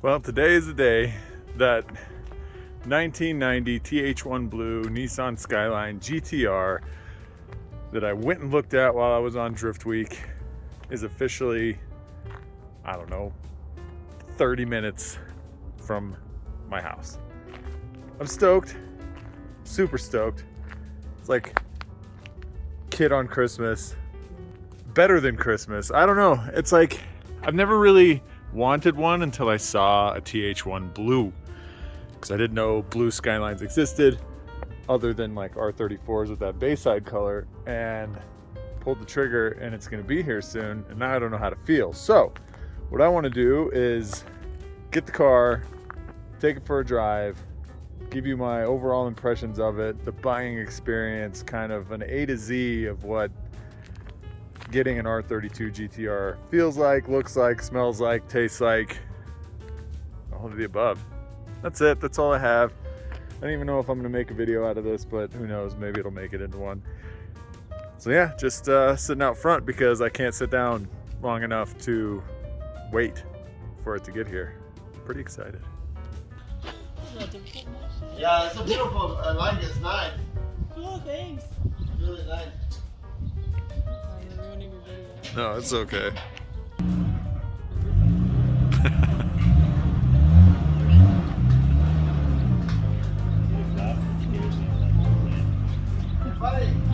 Well, today is the day that 1990 TH1 Blue Nissan Skyline GT-R that I went and looked at while I was on Drift Week is officially, I don't know, 30 minutes from my house. I'm stoked, super stoked. It's like kid on Christmas, better than Christmas. I don't know. It's like I've never really wanted one until I saw a TH1 Blue, because I didn't know blue Skylines existed other than like R34s with that Bayside color, and pulled the trigger and it's gonna be here soon, and now I don't know how to feel. So what I want to do is get the car, take it for a drive, give you my overall impressions of it, the buying experience, kind of an A to Z of what getting an R32 GT-R feels like, looks like, smells like, tastes like, all of the above. That's it, that's all I have. I don't even know if I'm gonna make a video out of this, but who knows, maybe it'll make it into one. So yeah, just sitting out front because I can't sit down long enough to wait for it to get here. Pretty excited. Yeah, it's a beautiful, I like it, it's nice. Oh, thanks. It's really nice. You're ruining your day. No, it's okay.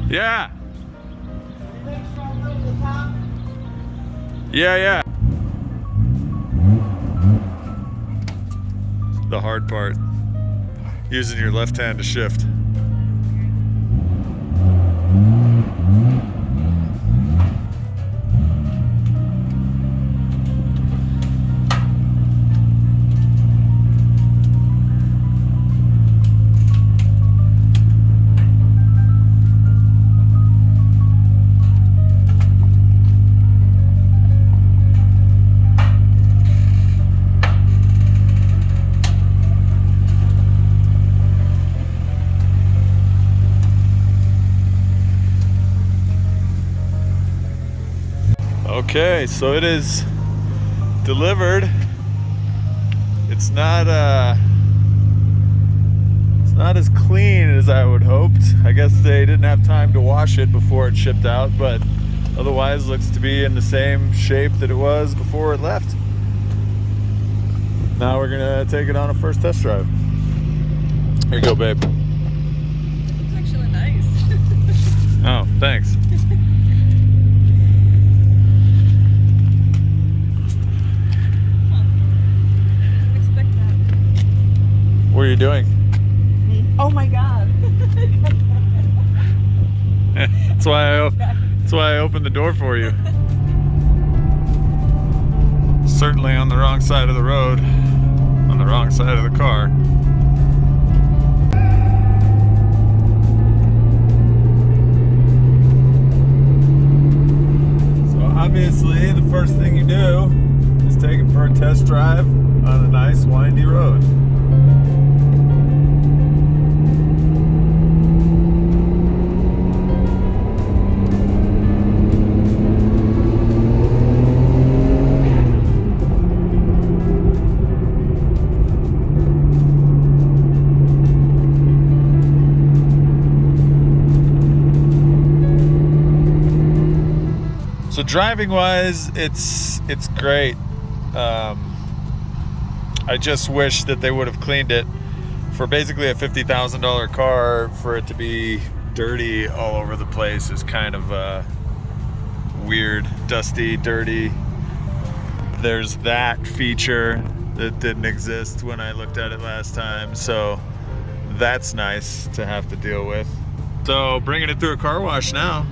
Yeah. Yeah. The hard part, using your left hand to shift. Okay, so it is delivered. It's not as clean as I would hoped. I guess they didn't have time to wash it before it shipped out, but otherwise looks to be in the same shape that it was before it left. Now we're gonna take it on a first test drive. Here you go, babe. It's actually nice. Oh, thanks. What are you doing? Oh my god. That's why I opened the door for you. Certainly on the wrong side of the road, on the wrong side of the car. So obviously the first thing you do is take it for a test drive on a nice windy road. So driving wise, it's great. I just wish that they would have cleaned it. For basically a $50,000 car, for it to be dirty all over the place is kind of weird. Dusty, dirty. There's that feature that didn't exist when I looked at it last time, so that's nice to have to deal with. So bringing it through a car wash now,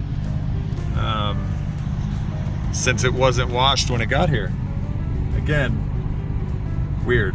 since it wasn't washed when it got here. Again, weird.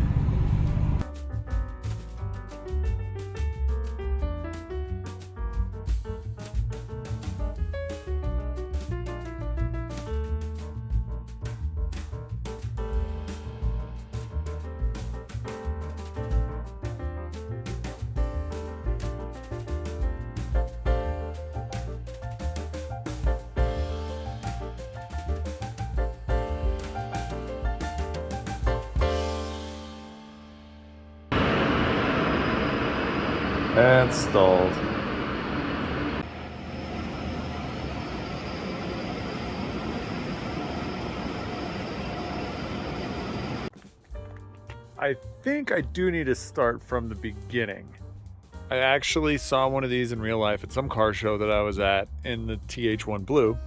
And stalled. I think I do need to start from the beginning. I actually saw one of these in real life at some car show that I was at in the TH1 Blue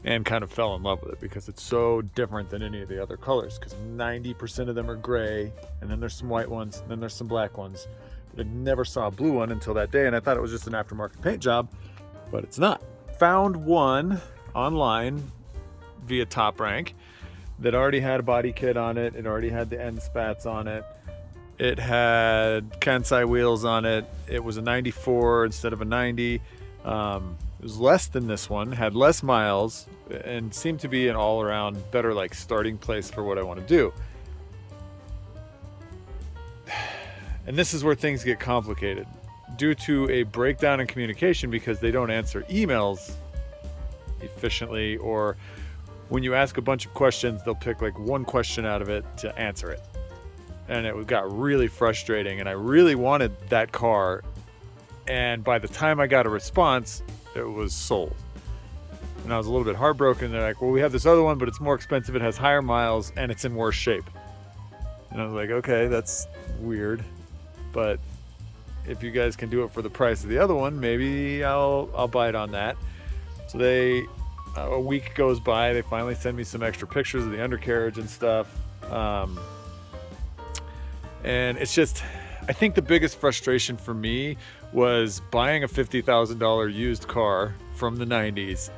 and kind of fell in love with it because it's so different than any of the other colors, because 90% of them are gray, and then there's some white ones, and then there's some black ones. But I never saw a blue one until that day, and I thought it was just an aftermarket paint job, but it's not. Found one online via Top Rank that already had a body kit on it. It already had the end spats on it. It had Kansai wheels on it. It was a 94 instead of a 90. It was less than this one, had less miles, and seemed to be an all-around better like starting place for what I want to do. And this is where things get complicated due to a breakdown in communication, because they don't answer emails efficiently, or when you ask a bunch of questions, they'll pick like one question out of it to answer it. And it got really frustrating, and I really wanted that car. And by the time I got a response, it was sold. And I was a little bit heartbroken. They're like, well, we have this other one, but it's more expensive. It has higher miles and it's in worse shape. And I was like, okay, that's weird. But if you guys can do it for the price of the other one, maybe I'll bite on that. So a week goes by, they finally send me some extra pictures of the undercarriage and stuff. And it's just, I think the biggest frustration for me was buying a $50,000 used car from the 90s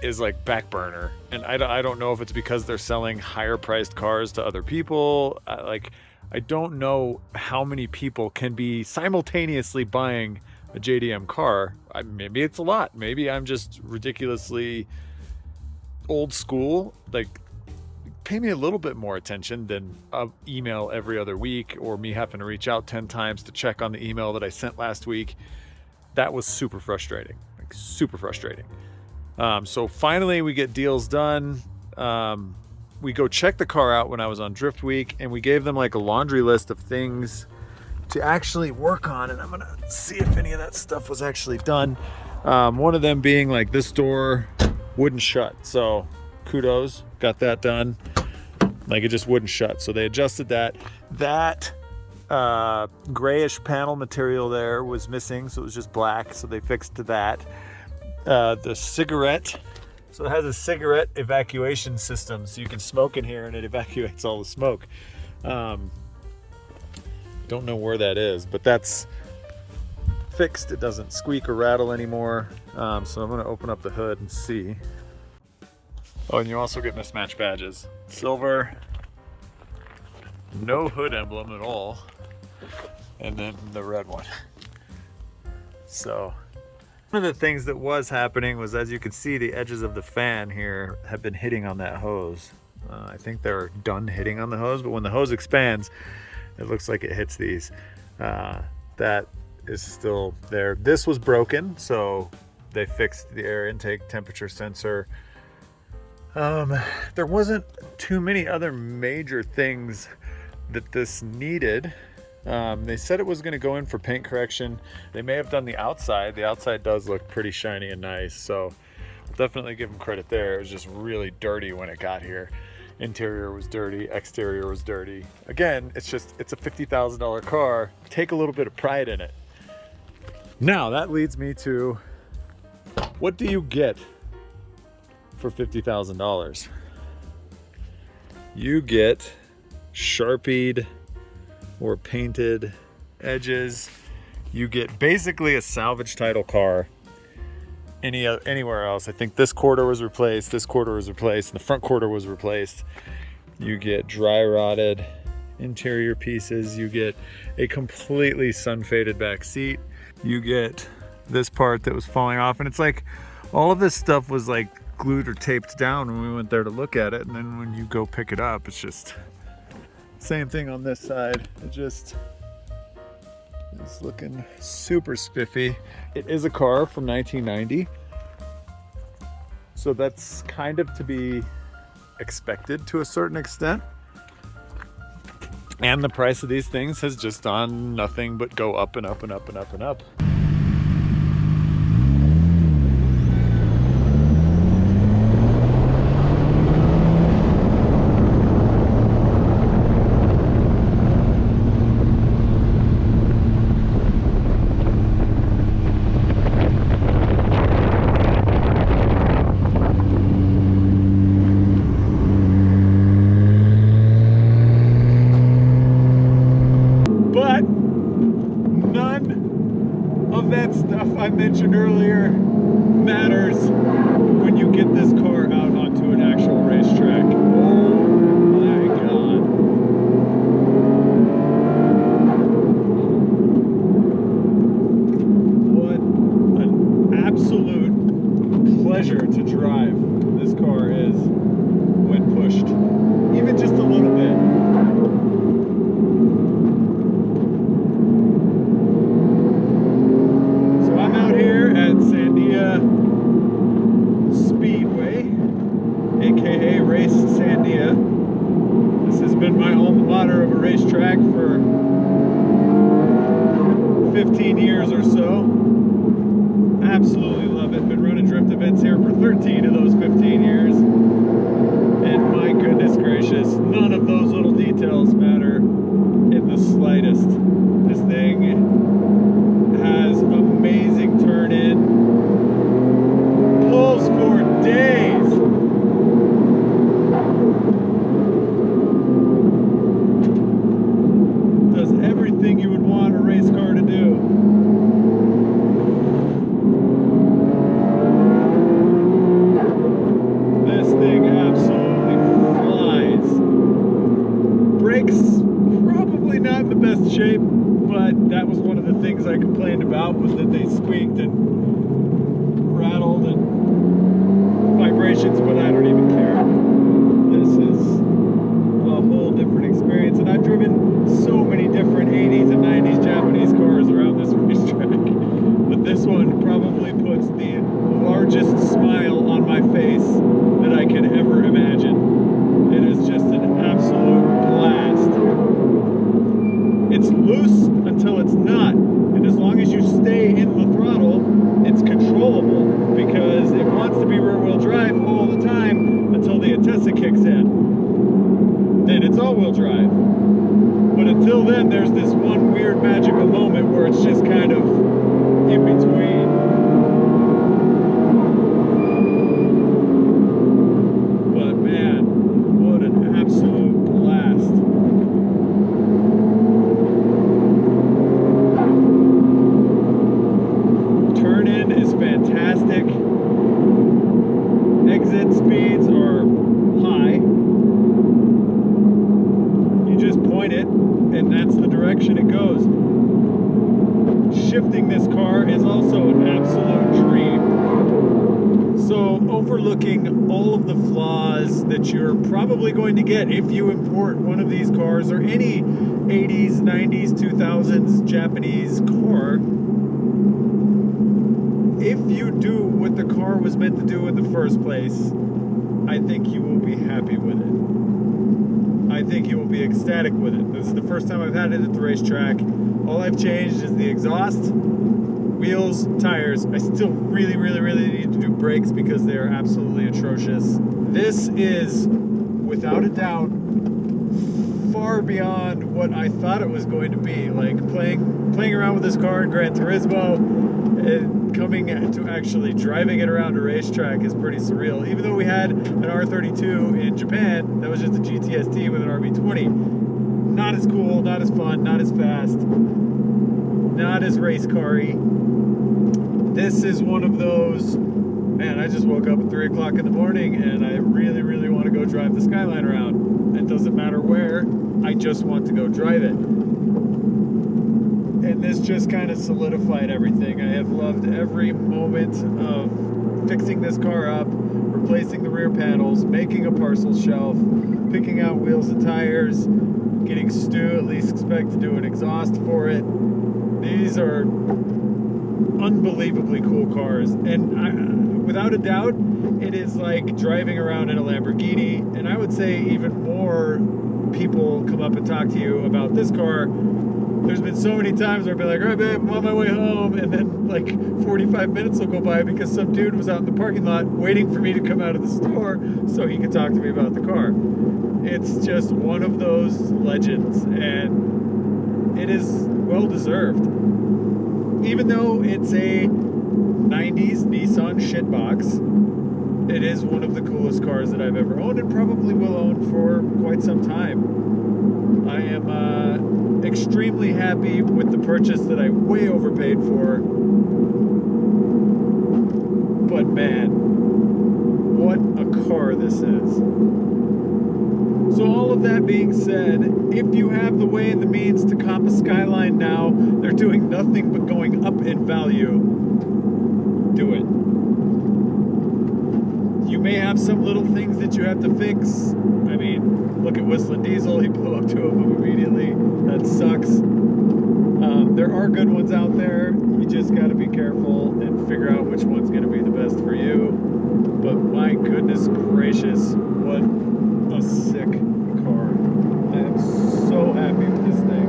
is like back burner. And I don't know if it's because they're selling higher priced cars to other people. I don't know how many people can be simultaneously buying a JDM car. Maybe it's a lot. Maybe I'm just ridiculously old school. Like, pay me a little bit more attention than an email every other week, or me having to reach out 10 times to check on the email that I sent last week. That was super frustrating, like super frustrating. So finally we get deals done. We go check the car out when I was on Drift Week, and we gave them like a laundry list of things to actually work on, and I'm gonna see if any of that stuff was actually done. One of them being like this door wouldn't shut, so kudos, got that done. Like, it just wouldn't shut, so they adjusted that. That grayish panel material there was missing, so it was just black, so they fixed that. The cigarette, so it has a cigarette evacuation system, so you can smoke in here and it evacuates all the smoke. Don't know where that is, but that's fixed. It doesn't squeak or rattle anymore. So I'm gonna open up the hood and see. Oh, and you also get mismatched badges. Silver, no hood emblem at all, and then the red one. So one of the things that was happening was, as you can see, the edges of the fan here have been hitting on that hose. I think they're done hitting on the hose, but when the hose expands, it looks like it hits these. That is still there. This was broken, so they fixed the air intake temperature sensor. There wasn't too many other major things that this needed. They said it was going to go in for paint correction. They may have done the outside. The outside does look pretty shiny and nice, so I'll definitely give them credit there. It was just really dirty when it got here. Interior was dirty, exterior was dirty. Again, it's a $50,000 car. Take a little bit of pride in it. Now that leads me to, what do you get for $50,000? You get Sharpied or painted edges. You get basically a salvage title car. Anywhere else, I think this quarter was replaced, this quarter was replaced, and the front quarter was replaced. You get dry rotted interior pieces. You get a completely sun faded back seat. You get this part that was falling off, and it's like all of this stuff was like glued or taped down when we went there to look at it, and then when you go pick it up, it's just same thing on this side. It just is looking super spiffy. It is a car from 1990, so that's kind of to be expected to a certain extent. And the price of these things has just done nothing but go up and up and up and up and up. But none of that stuff I mentioned earlier matters when you get this car out onto an actual racetrack. Oh my God. What an absolute pleasure to drive this car is when pushed, even just a little bit. AKA Race Sandia. This has been my alma mater of a racetrack for 15 years or so. Absolutely love it. Been running drift events here for 13 of those 15 years. And my goodness gracious, none of those little details matter in the slightest. This thing has amazing turn in, pulls for days. Everything you would want a race car to do. This thing absolutely flies. Brakes, probably not in the best shape, but that was one of the things I complained about, was that they squeaked and rattled and vibrations, but I don't even care. This is a whole different experience, and I've driven so many different 80s and 90s Japanese cars around this racetrack, but this one probably puts the largest smile on my face that I could ever imagine. It is just an absolute blast. It's loose until it's not, and as long as you stay in the throttle, it's controllable, because it wants to be rear-wheel drive all the time until the Atessa kicks in. Then it's all-wheel drive. But until then, there's this one weird magical moment where it's just kind of in between. But man, what an absolute blast. Turn in is fantastic. Exit speeds are high. Just point it, and that's the direction it goes. Shifting this car is also an absolute dream. So, overlooking all of the flaws that you're probably going to get if you import one of these cars, or any 80s, 90s, 2000s Japanese car, if you do what the car was meant to do in the first place, I think you will be happy with it. I think you will be ecstatic with it. This is the first time I've had it at the racetrack. All I've changed is the exhaust, wheels, tires. I still really need to do brakes because they are absolutely atrocious. This is, without a doubt, far beyond what I thought it was going to be. Like playing around with this car in Gran Turismo, and coming to actually driving it around a racetrack is pretty surreal. Even though we had an R32 in Japan, that was just a GTST with an RB20. Not as cool, not as fun, not as fast, not as race car-y. This is one of those, man, I just woke up at 3 o'clock in the morning and I really want to go drive the Skyline around. It doesn't matter where, I just want to go drive it. And this just kind of solidified everything. I have loved every moment of fixing this car up, replacing the rear panels, making a parcel shelf, picking out wheels and tires, getting Stu at least expect to do an exhaust for it. These are unbelievably cool cars, and without a doubt, it is like driving around in a Lamborghini, and I would say even more people come up and talk to you about this car. There's been so many times where I've been like, all right, babe, I'm on my way home. And then like 45 minutes will go by because some dude was out in the parking lot waiting for me to come out of the store so he could talk to me about the car. It's just one of those legends, and it is well deserved. Even though it's a 90s Nissan shitbox, it is one of the coolest cars that I've ever owned and probably will own for quite some time. I am extremely happy with the purchase that I way overpaid for. But man, what a car this is. So all of that being said, if you have the way and the means to comp a Skyline now, they're doing nothing but going up in value, do it. You may have some little things that you have to fix. I mean, look at Whistling Diesel, he blew up two of them immediately. That sucks. There are good ones out there. You just got to be careful and figure out which one's going to be the best for you. But my goodness gracious, what a sick car. I am so happy with this thing.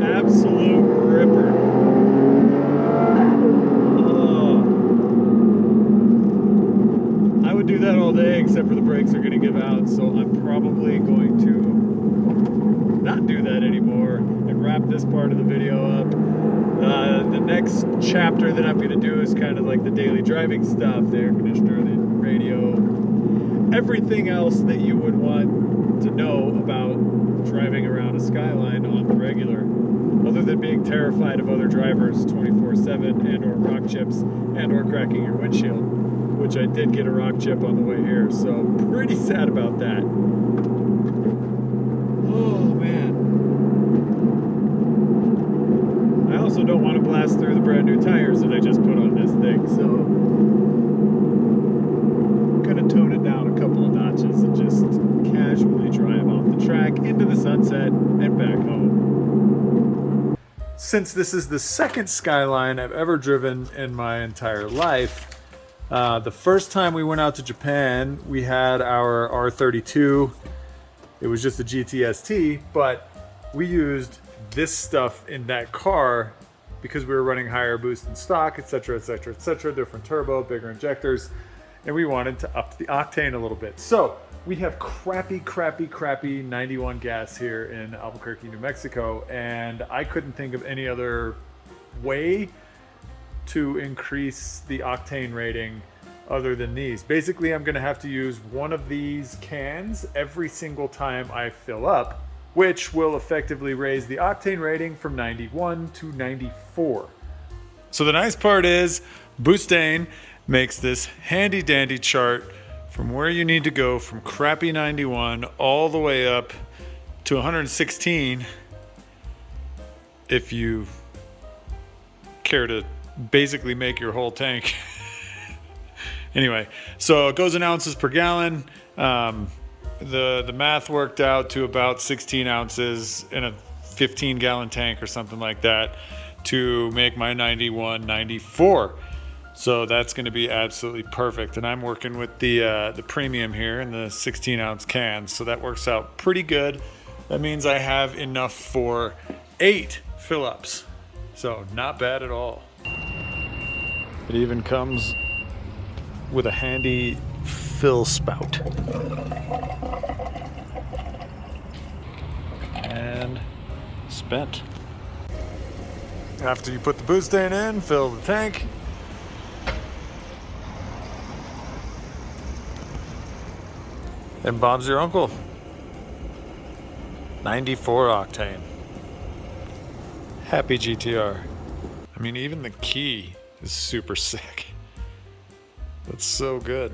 Absolute ripper. I would do that all day except for the brakes are going to give out, so I'm probably going to not do that anymore and wrap this part of the video up. The next chapter that I'm going to do is kind of like the daily driving stuff, the air conditioner, the radio, everything else that you would want to know about driving around a Skyline on the regular, other than being terrified of other drivers 24/7 and or rock chips and or cracking your windshield, which I did get a rock chip on the way here, so pretty sad about that. Oh man. I also don't want to blast through the brand new tires that I just put on this thing, so I'm gonna tone it down a couple of notches and just casually drive off the track into the sunset and back home. Since this is the second Skyline I've ever driven in my entire life, the first time we went out to Japan, we had our R32. It was just a GTST, but we used this stuff in that car because we were running higher boost in stock, etc., etc., etc., different turbo, bigger injectors, and we wanted to up the octane a little bit. So we have crappy 91 gas here in Albuquerque, New Mexico, and I couldn't think of any other way to increase the octane rating other than these. Basically, I'm gonna have to use one of these cans every single time I fill up, which will effectively raise the octane rating from 91 to 94. So the nice part is Boostain makes this handy dandy chart from where you need to go from crappy 91 all the way up to 116 if you care to basically make your whole tank. Anyway, so it goes in ounces per gallon. The math worked out to about 16 ounces in a 15-gallon tank or something like that to make my 91 94. So that's going to be absolutely perfect. And I'm working with the premium here in the 16-ounce cans, so that works out pretty good. That means I have enough for 8 fill-ups. So not bad at all. It even comes with a handy fill spout. And spent. After you put the Boostain in, fill the tank. And Bob's your uncle. 94 octane. Happy GT-R. I mean, even the key is super sick. That's so good.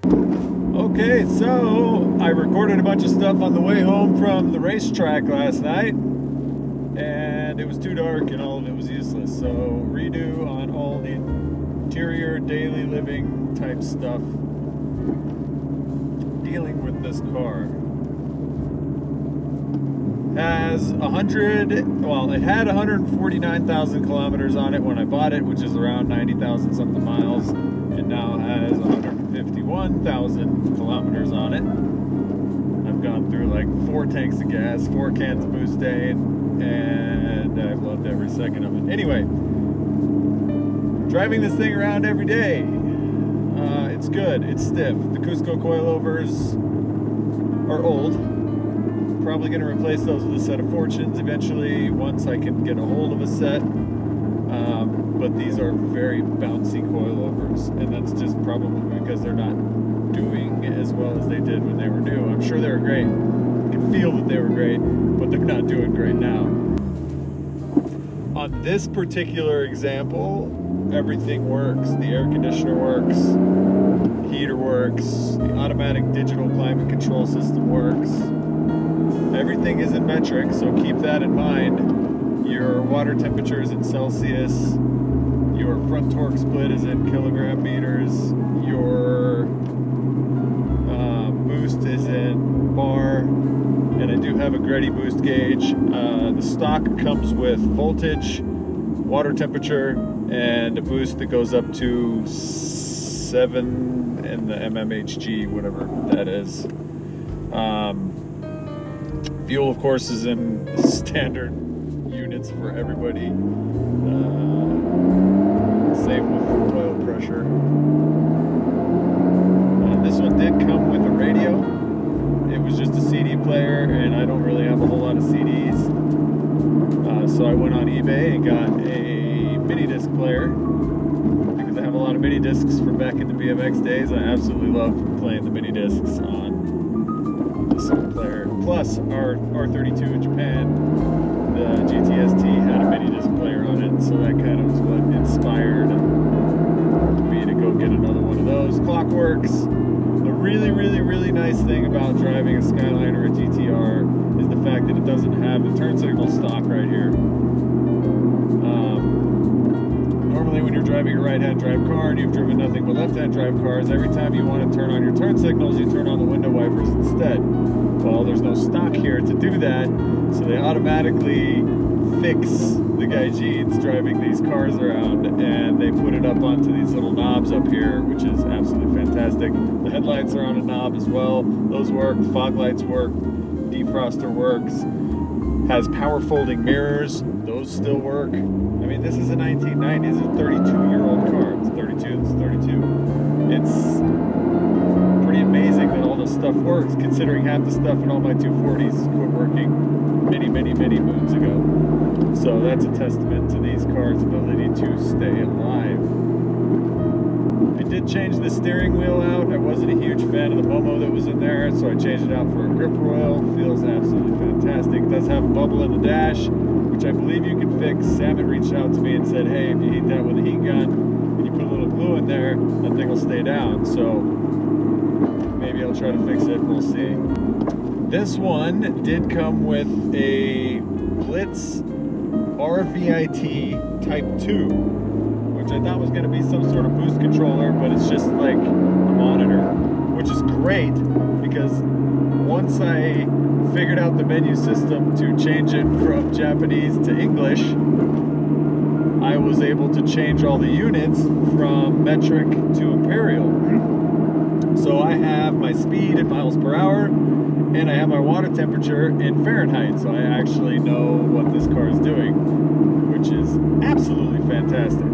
Okay, so I recorded a bunch of stuff on the way home from the racetrack last night, and it was too dark and all of it was useless. So redo on all the interior daily living type stuff dealing with this car. Has it had 149,000 kilometers on it when I bought it, which is around 90,000 something miles, and now has 151,000 kilometers on it. I've gone through like 4 tanks of gas, 4 cans of butane, and I've loved every second of it. Anyway, driving this thing around every day, it's good, it's stiff. The Cusco coilovers are old. Probably going to replace those with a set of Fortunes eventually once I can get a hold of a set. But these are very bouncy coilovers, and that's just probably because they're not doing as well as they did when they were new. I'm sure they were great. I can feel that they were great, but they're not doing great now. On this particular example, everything works. The air conditioner works, heater works, the automatic digital climate control system works. Everything is in metric, so keep that in mind. Your water temperature is in Celsius. Your front torque split is in kilogram meters. Your boost is in bar. And I do have a Greddy boost gauge. The stock comes with voltage, water temperature, and a boost that goes up to 7 in the mmHg, whatever that is. Fuel, of course, is in standard units for everybody. Same with oil pressure. This one did come with a radio. It was just a CD player, and I don't really have a whole lot of CDs. So I went on eBay and got a mini disc player because I have a lot of mini discs from back in the BMX days. I absolutely love playing the mini discs on this player. Plus, our R32 in Japan, the GTST had a mini disc player on it, so that kind of was what inspired me to go get another one of those. Clockworks. The really, really, really nice thing about driving a Skyline or a GT-R is the fact that it doesn't have the turn signal stock right here. Normally when you're driving a right-hand drive car and you've driven nothing but left-hand drive cars, every time you want to turn on your turn signals, you turn on the window wipers instead. Well, there's no stock here to do that, so they automatically fix the Gaijins driving these cars around, and they put it up onto these little knobs up here, which is absolutely fantastic. The headlights are on a knob as well. Those work. Fog lights work. Defroster works. Has power folding mirrors. Those still work. I mean, this is a 1990s, a 32-year-old car. It's 32. It's 32. It's pretty amazing that all this stuff works, considering half the stuff in all my 240s quit working many, many, many moons ago. So that's a testament to these cars' ability to stay alive. I did change the steering wheel out. I wasn't a huge fan of the Momo that was in there, so I changed it out for a grip royal. Feels absolutely fantastic. It does have a bubble in the dash, which I believe you can fix. Sam had reached out to me and said, hey, if you heat that with a heat gun and you put a little glue in there, that thing will stay down. So maybe I'll try to fix it. We'll see. This one did come with a Blitz RVIT Type 2, which I thought was going to be some sort of boost controller, but it's just like a monitor, which is great because once I figured out the menu system to change it from Japanese to English, I was able to change all the units from metric to imperial. So I have my speed in miles per hour, and I have my water temperature in Fahrenheit, so I actually know what this car is doing, which is absolutely fantastic.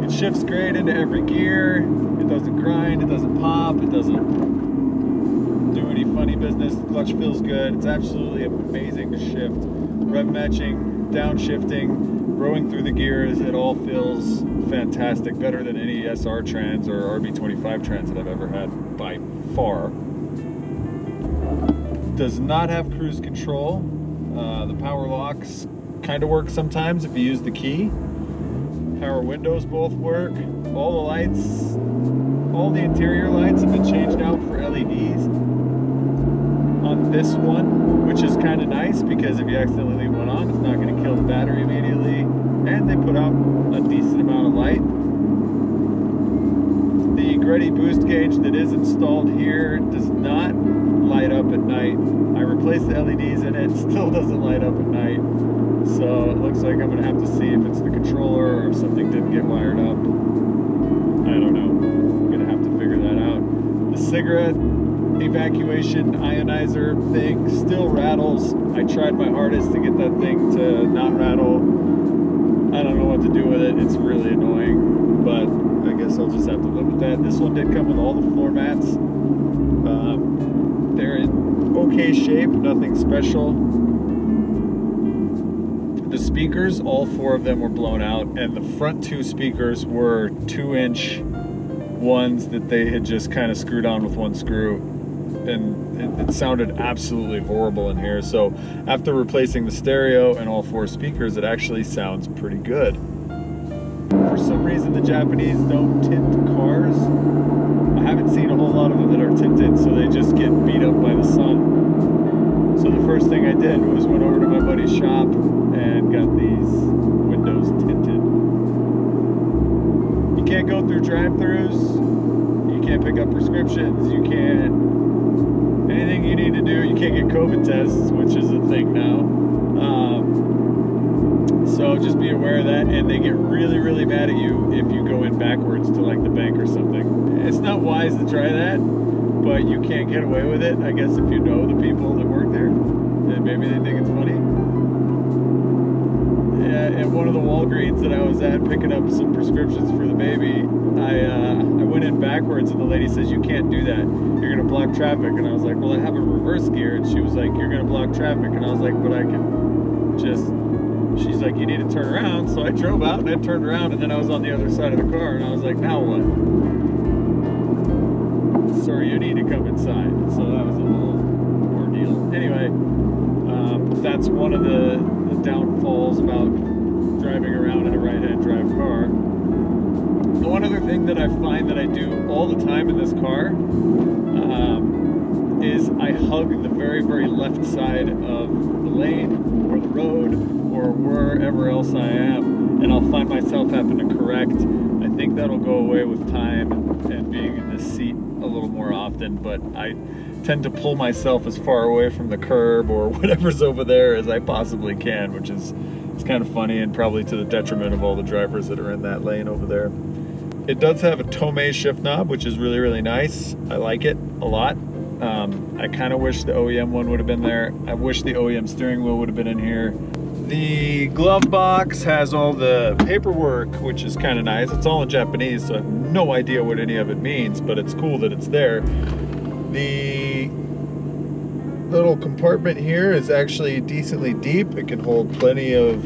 It shifts great into every gear. It doesn't grind, it doesn't pop, it doesn't do any funny business. The clutch feels good. It's absolutely amazing to shift. Rev matching, downshifting, rowing through the gears, it all feels fantastic. Better than any SR trans or RB25 trans that I've ever had by far. Does not have cruise control. The power locks kind of work sometimes if you use the key. Power windows both work. All the lights, all the interior lights have been changed out for LEDs on this one, which is kind of nice because if you accidentally leave one on, it's not going to kill the battery immediately. And they put out a decent amount of light. The Greddy boost gauge that is installed here does not light up at night. I replaced replaced the LEDs in it. It still doesn't light up at night. So it looks like I'm gonna have to see if it's the controller or if something didn't get wired up. I don't know. I'm gonna have to figure that out. The cigarette evacuation ionizer thing still rattles. I tried my hardest to get that thing to not rattle. I don't know what to do with it. It's really annoying, but I guess I'll just have to live with that. This one did come with all the floor mats. They're in okay shape, nothing special. The speakers, all 4 of them were blown out, and the front 2 speakers were 2-inch ones that they had just kind of screwed on with 1 screw, and it sounded absolutely horrible in here. So after replacing the stereo and all 4 speakers, it actually sounds pretty good. For some reason, the Japanese don't tint cars. I haven't seen a whole lot of them that are tinted, so they just get beat up by the sun. So the first thing I did was went over to my buddy's shop and got these windows tinted. You can't go through drive-thrus, you can't pick up prescriptions, you can't, anything you need to do, you can't get COVID tests, which is a thing now. So just be aware of that, and they get really, really mad at you if you go in backwards to like the bank or something. It's not wise to try that, but you can't get away with it, I guess, if you know the people that work there, and maybe they think it's funny. Yeah, at one of the Walgreens that I was at picking up some prescriptions for the baby, I went in backwards, and the lady says, "You can't do that. You're gonna block traffic." And I was like, "Well, I have a reverse gear." And she was like, "You're gonna block traffic." And I was like, "But I can just..." She's like, "You need to turn around." So I drove out and I turned around, and then I was on the other side of the car, and I was like, "Now what?" "Sir, you need to come inside." So that was a little ordeal. Anyway, that's one of the downfalls about driving around in a right-hand drive car. The one other thing that I find that I do all the time in this car is I hug the very, very left side of the lane or the road or wherever else I am, and I'll find myself having to correct. I think that'll go away with time and being in this seat a little more often, but I tend to pull myself as far away from the curb or whatever's over there as I possibly can, which is it's kind of funny and probably to the detriment of all the drivers that are in that lane over there. It does have a Tomei shift knob, which is really, really nice. I like it a lot. I kind of wish the OEM one would have been there. I wish the OEM steering wheel would have been in here. The glove box has all the paperwork, which is kind of nice. It's all in Japanese, so I have no idea what any of it means, but it's cool that it's there. The little compartment here is actually decently deep. It can hold plenty of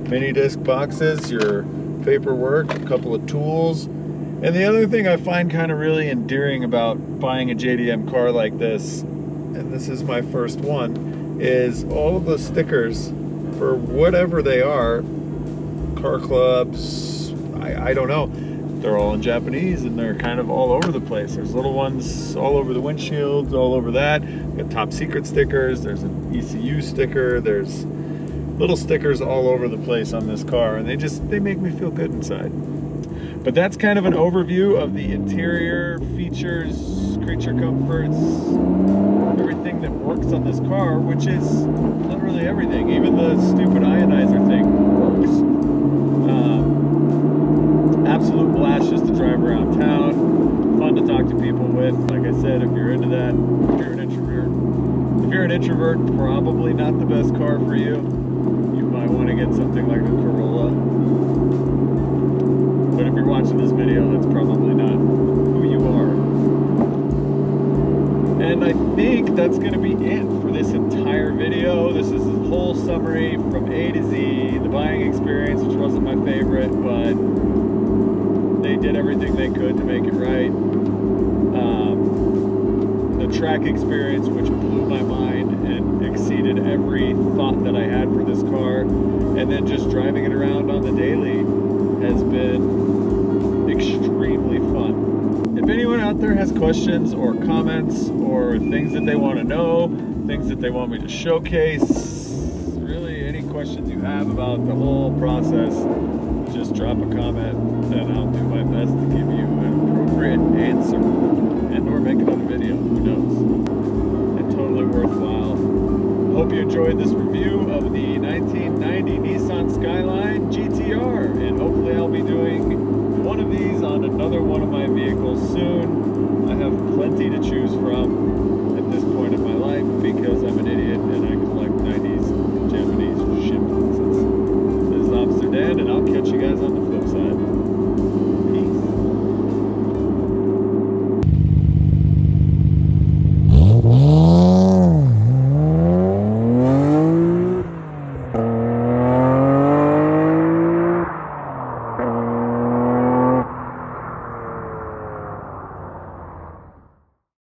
mini disc boxes, your paperwork, a couple of tools. And the other thing I find kind of really endearing about buying a JDM car like this, and this is my first one, is all of the stickers for whatever they are, car clubs, I don't know, they're all in Japanese and they're kind of all over the place. There's little ones all over the windshields, all over that. We got top secret stickers, there's an ECU sticker, there's little stickers all over the place on this car, and they make me feel good inside. But that's kind of an overview of the interior features, creature comforts, everything that works on this car, which is literally everything. Even the stupid ionizer thing works. Absolute blast just to drive around town. Fun to talk to people with. Like I said, if you're into that, if you're an introvert, probably not the best car for you. You might want to get something like a Corolla. But if you're watching this video, that's probably not who you are. And I think that's going to be it for this entire video. This is a whole summary from A to Z. The buying experience, which wasn't my favorite, but they did everything they could to make it right. The track experience, which blew my mind and exceeded every thought that I had for this car. And then just driving it around on the daily has been extremely fun. If anyone out there has questions or comments or things that they want to know, things that they want me to showcase, really any questions you have about the whole process, just drop a comment and I'll do my best to give you an appropriate answer and or make another video, who knows. And totally worthwhile. enjoyed this review of the 1990 Nissan Skyline GT-R, and hopefully I'll be doing one of these on another one of my vehicles soon. I have plenty to choose from at this point in my life because I'm